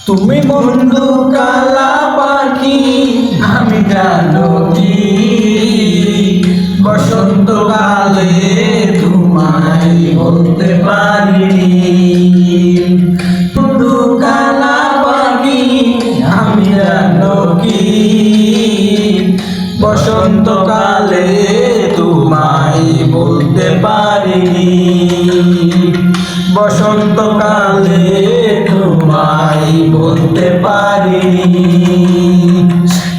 তুমি বন্ধু কালা পাখি, আমি জানো কি বসন্তকালে তোমায় বলতে পারিনি। বন্ধু কালা পাখি, আমি জানো কি বসন্তকালে তোমায় বলতে পারিনি। বসন্তকালে তোমায় বলতে পারিনি।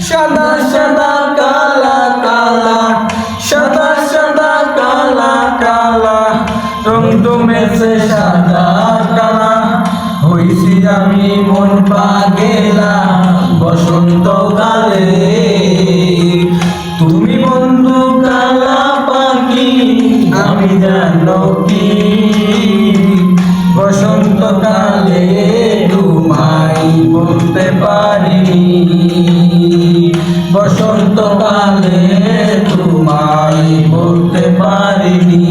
সাদা সাদা কালা কালা, সাদা সাদা কালা কালা, রং জমেছে সাদা কালা, হইছি আমি মন পাগেলা বসন্তকালে। তুমি বন্ধু কালা পাখি, আমি জানো কি বসন্তকালে তোমায় বলতে পারিনি। বসন্তকালে তোমায় বলতে পারিনি।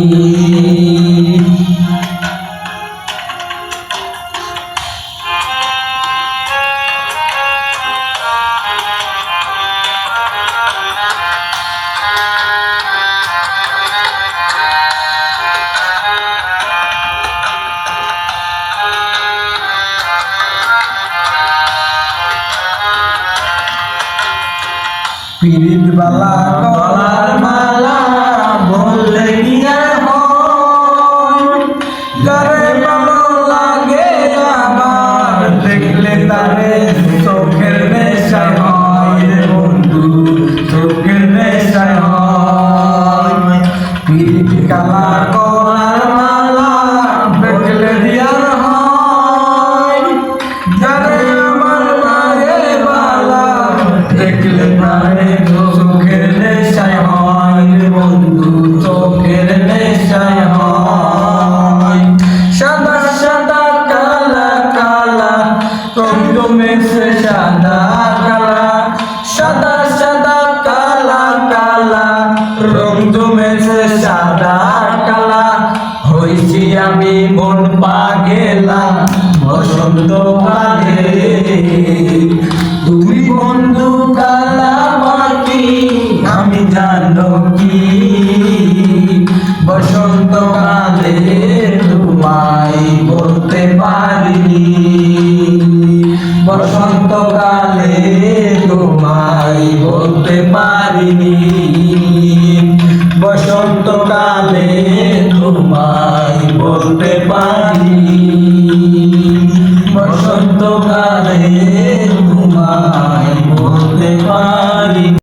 পিরিত বালা গলার মালা বললে কি আর হয়, যারে ভালো লাগে আমার দেখলে তারে চোখের নেশায় হয় রে বন্ধু, চোখের নেশায় হয়। পিরিত কালা গলার মালা দেখলে দিয়ার হয়, যারে আমার লাগে বালা দেখলে তারে চোখের নেশায় হয় রে বন্ধু, চোখের নেশায় হয়। সাদা সাদা কালা কালা, রং জমেছে সাদা কালা, সাদা সাদা কালা কালা, রং জমেছে সাদা কালা, হইছি আমি মন পাগেলা বসন্তকালে। তুমি বন্ধু কালা পাখি, আমি জানো কি বসন্তকালে তোমায় বলতে পারিনি। বসন্তকালে তোমায় বলতে পারিনি। বসন্তকালে তোমায় বলতে পারিনি। বসন্তকালে তোমায়